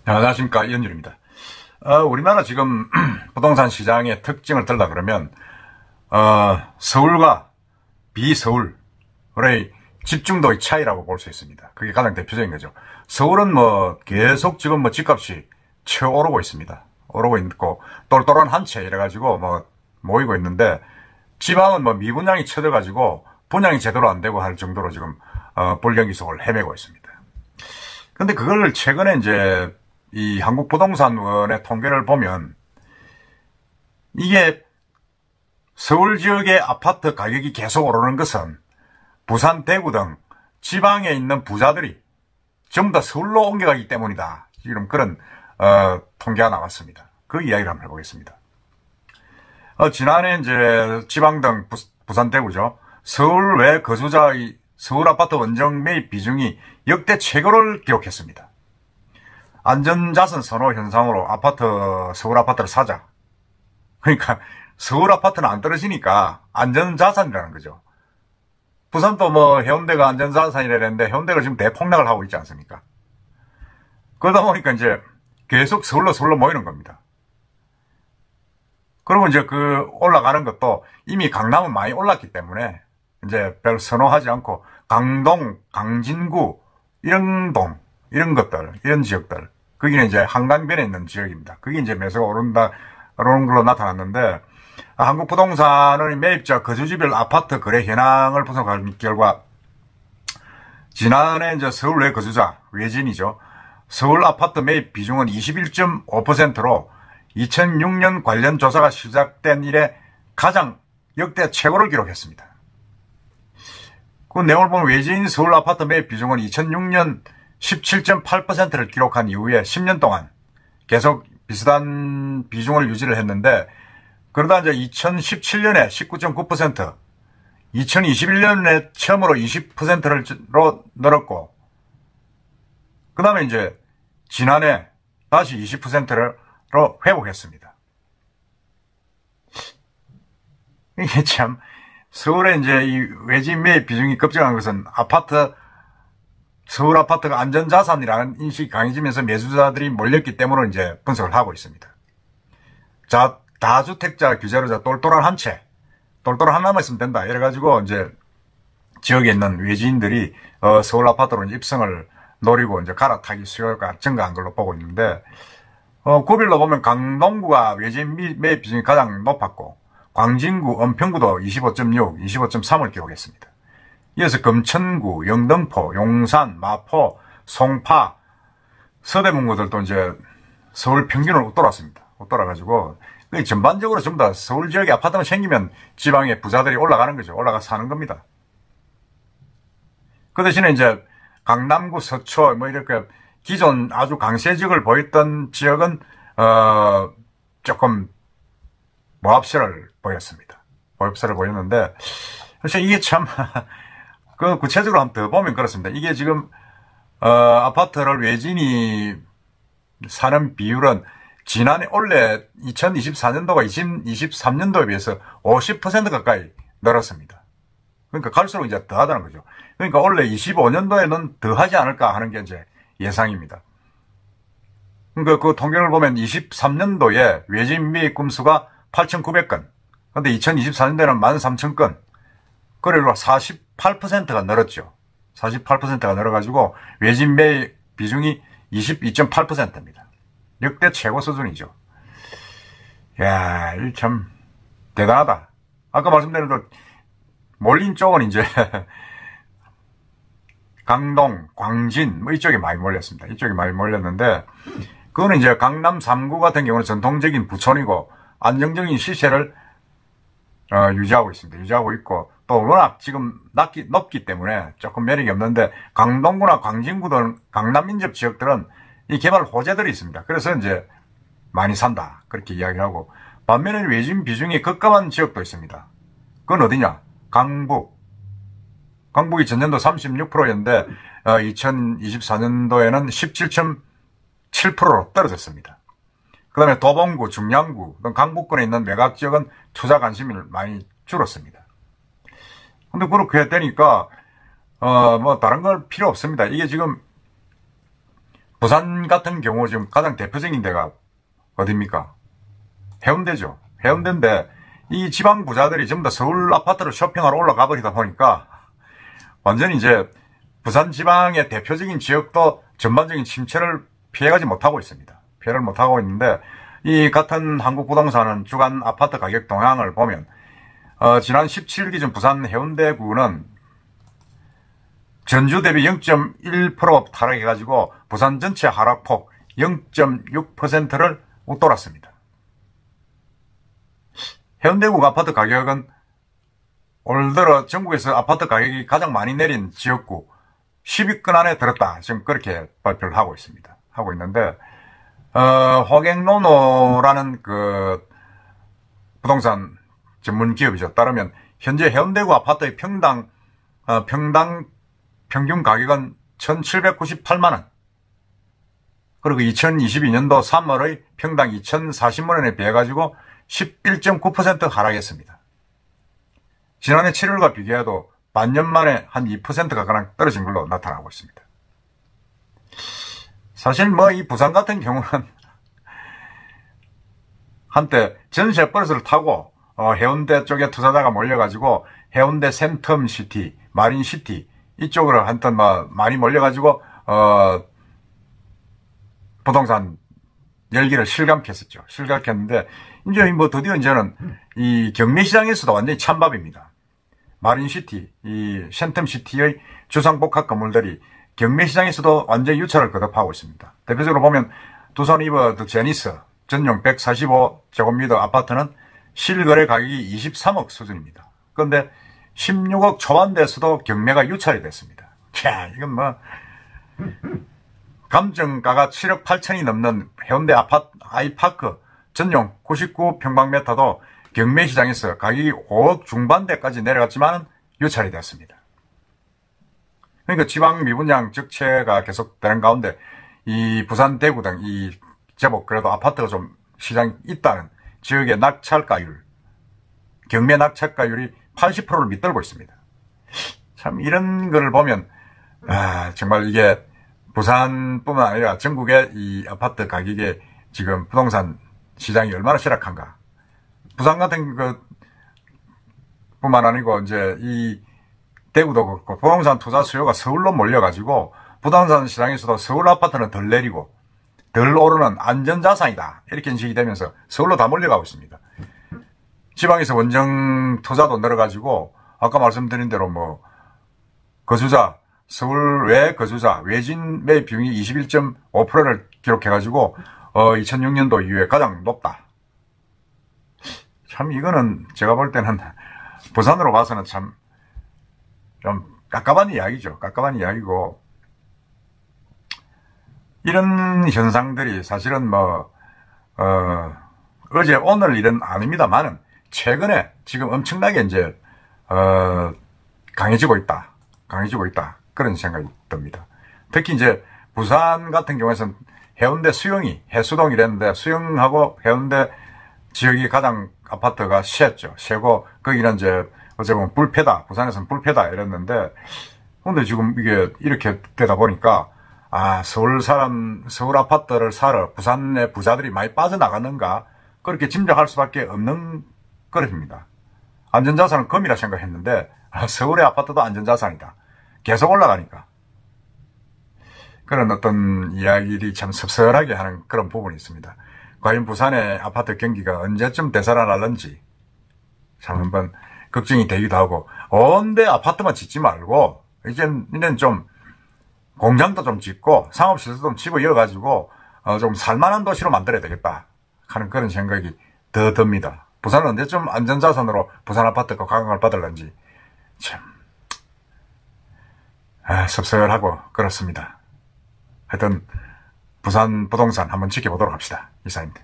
안녕하십니까, 이현율입니다. 우리나라 지금 부동산 시장의 특징을 들다 그러면 서울과 비서울의 집중도의 차이라고 볼 수 있습니다. 그게 가장 대표적인 거죠. 서울은 계속 지금 집값이 치어오르고 있습니다. 오르고 있고 똘똘한 한 채 이래가지고 모이고 있는데, 지방은 미분양이 쳐져가지고 분양이 제대로 안 되고 할 정도로 지금 불경기 속을 헤매고 있습니다. 근데 그걸 최근에 이제 이 한국부동산원의 통계를 보면, 이게 서울 지역의 아파트 가격이 계속 오르는 것은 부산, 대구 등 지방에 있는 부자들이 전부 다 서울로 옮겨가기 때문이다. 지금 그런 통계가 나왔습니다. 그 이야기를 한번 해보겠습니다. 지난해 이제 지방 등 부산, 대구죠. 서울 외 거주자의 서울 아파트 원정 매입 비중이 역대 최고를 기록했습니다. 안전자산 선호 현상으로 서울 아파트를 사자. 그러니까 서울 아파트는 안 떨어지니까 안전자산이라는 거죠. 부산도 해운대가 안전자산이라는데 해운대가 지금 대폭락을 하고 있지 않습니까? 그러다 보니까 이제 계속 서울로 모이는 겁니다. 그리고 이제 올라가는 것도 이미 강남은 많이 올랐기 때문에 이제 별 선호하지 않고 강동, 강진구, 이런 것들, 이런 지역들, 거기는 이제 한강변에 있는 지역입니다. 그게 이제 매수가 오르는 걸로 나타났는데, 한국부동산의 매입자 거주지별 아파트 거래 현황을 분석한 결과, 지난해 이제 서울 내 거주자, 외진이죠. 서울 아파트 매입 비중은 21.5%로 2006년 관련 조사가 시작된 이래 가장 역대 최고를 기록했습니다. 그 내용을 보면 외지인 서울 아파트 매입 비중은 2006년 17.8%를 기록한 이후에 10년 동안 계속 비슷한 비중을 유지를 했는데, 그러다 이제 2017년에 19.9%, 2021년에 처음으로 20%로 늘었고, 그 다음에 이제 지난해 다시 20%로 회복했습니다. 이게 참, 서울에 이제 이 외진 매입 비중이 급증한 것은 서울 아파트가 안전자산이라는 인식이 강해지면서 매수자들이 몰렸기 때문에 이제 분석을 하고 있습니다. 자, 다주택자 규제로 똘똘한 한 채, 똘똘한 하나만 있으면 된다. 이래가지고 이제 지역에 있는 외지인들이 서울 아파트로 입성을 노리고 이제 갈아타기 수요가 증가한 걸로 보고 있는데, 구별로 보면 강동구가 외진 매입 비중이 가장 높았고, 광진구, 은평구도 25.6, 25.3을 기록했습니다. 이어서 금천구, 영등포, 용산, 마포, 송파, 서대문구들도 이제 서울 평균을 웃돌았습니다. 웃돌아가지고, 전반적으로 전부 다 서울 지역에 아파트만 생기면 지방의 부자들이 올라가는 거죠. 올라가 사는 겁니다. 그 대신에 이제 강남구, 서초, 이렇게 기존 아주 강세지역을 보였던 지역은, 조금 모합세를 보였습니다. 모합세를 보였는데, 그래서 이게 참, 구체적으로 한번 더 보면 그렇습니다. 이게 지금, 아파트를 외진이 사는 비율은 지난해 원래 2024년도가 2023년도에 비해서 50% 가까이 늘었습니다. 그러니까 갈수록 이제 더 하다는 거죠. 그러니까 원래 25년도에는 더 하지 않을까 하는 게 이제 예상입니다. 그러니까 그 통계를 보면 23년도에 외진 매입 건수가 8,900건. 근데 2024년도에는 13,000건. 그래도 48%가 늘었죠. 48%가 늘어가지고 외진 매입 비중이 22.8%입니다. 역대 최고 수준이죠. 이야, 이 참 대단하다. 아까 말씀드린 대로 몰린 쪽은 이제 강동, 광진 이쪽에 많이 몰렸습니다. 이쪽에 많이 몰렸는데, 그거는 이제 강남 3구 같은 경우는 전통적인 부촌이고 안정적인 시세를 유지하고 있습니다. 유지하고 있고, 또 워낙 지금 높기 때문에 조금 매력이 없는데, 강동구나 광진구 등 강남 인접 지역들은 이 개발 호재들이 있습니다. 그래서 이제 많이 산다. 그렇게 이야기하고, 반면에 외진 비중이 급감한 지역도 있습니다. 그건 어디냐? 강북이 전년도 36%였는데 2024년도에는 17.7%로 떨어졌습니다. 그 다음에 도봉구, 중량구 등 강북권에 있는 외곽 지역은 투자 관심이 많이 줄었습니다. 근데 그렇게 되니까 다른 걸 필요 없습니다. 이게 지금 부산 같은 경우 지금 가장 대표적인 데가 어딥니까? 해운대죠. 해운대인데 이 지방 부자들이 전부 다 서울 아파트를 쇼핑하러 올라가 버리다 보니까 완전히 이제 부산 지방의 대표적인 지역도 전반적인 침체를 피해가지 못하고 있습니다. 피해를 못하고 있는데 이 같은 한국부동산은 주간 아파트 가격 동향을 보면 지난 17일 기준 부산 해운대구는 전주 대비 0.1% 하락해가지고 부산 전체 하락폭 0.6%를 웃돌았습니다. 해운대구 아파트 가격은 올 들어 전국에서 아파트 가격이 가장 많이 내린 지역구 10위권 안에 들었다. 지금 그렇게 발표를 하고 있습니다. 하고 있는데, 호갱노노라는 그 부동산 전문 기업이죠. 따르면 현재 해운대구 아파트의 평당 평균 가격은 1,798만원. 그리고 2022년도 3월의 평당 2,040만원에 비해가지고 11.9% 하락했습니다. 지난해 7월과 비교해도 반년 만에 한 2%가 그냥 떨어진 걸로 나타나고 있습니다. 사실 뭐 이 부산 같은 경우는 한때 전세 버스를 타고 해운대 쪽에 투자자가 몰려가지고 해운대 센텀시티, 마린시티 이쪽으로 한번 뭐 많이 몰려가지고 부동산 열기를 실감했었죠. 실감했는데 이제 뭐 드디어 이제는 이 경매시장에서도 완전히 찬밥입니다. 마린시티, 이 센텀시티의 주상복합 건물들이 경매시장에서도 완전히 유찰을 거듭하고 있습니다. 대표적으로 보면 두산리버 제니스 전용 145제곱미터 아파트는 실거래 가격이 23억 수준입니다. 그런데 16억 초반대에서도 경매가 유찰이 됐습니다. 자, 이건 뭐 감정가가 7억 8천이 넘는 해운대 아이파크 전용 99평방미터도 경매시장에서 가격이 5억 중반대까지 내려갔지만 유찰이 되었습니다. 그러니까 지방 미분양 적체가 계속되는 가운데 이 부산, 대구 등 이 제법 그래도 아파트가 좀 시장이 있다는 지역의 낙찰가율, 경매 낙찰가율이 80%를 밑돌고 있습니다. 참 이런 걸 보면 정말 이게 부산뿐만 아니라 전국의 이 아파트 가격에 지금 부동산 시장이 얼마나 쇠락한가. 부산 같은 그 뿐만 아니고 이제 이 대구도 그렇고 부동산 투자 수요가 서울로 몰려가지고 부동산 시장에서도 서울 아파트는 덜 내리고 덜 오르는 안전자산이다. 이렇게 인식이 되면서 서울로 다 몰려가고 있습니다. 지방에서 원정 투자도 늘어가지고 아까 말씀드린 대로 뭐 거주자 서울 외 거주자 외진 매 비중이 21.5%를 기록해가지고 2006년도 이후에 가장 높다. 참 이거는 제가 볼 때는 부산으로 봐서는 참 좀 깝깝한 이야기죠. 깝깝한 이야기고 이런 현상들이 사실은 뭐 어제 오늘 일은 아닙니다만은 최근에 지금 엄청나게 이제 강해지고 있다 그런 생각이 듭니다. 특히 이제 부산 같은 경우에는 해운대 수영이 해수동 이랬는데 수영하고 해운대 지역이 가장 아파트가 세고 거기는 이제 어제 보면 불패다, 부산에서는 불패다 이랬는데 근데 지금 이게 이렇게 되다 보니까 서울 아파트를 사러 부산의 부자들이 많이 빠져나가는가 그렇게 짐작할 수밖에 없는 그릇입니다. 안전자산은 금이라 생각했는데 서울의 아파트도 안전자산이다. 계속 올라가니까 그런 어떤 이야기들이 참 섭섭하게 하는 그런 부분이 있습니다. 과연 부산의 아파트 경기가 언제쯤 되살아날는지 참 한번 걱정이 되기도 하고 온데 아파트만 짓지 말고 이제는 좀 공장도 좀 짓고 상업시설도 좀 집어이어가지고 좀 살만한 도시로 만들어야 되겠다 하는 그런 생각이 더 듭니다. 부산은 언제쯤 안전자산으로 부산 아파트가 각광을 받을는지 참 섭섭하고 그렇습니다. 하여튼 부산 부동산 한번 지켜보도록 합시다. 이사입니다.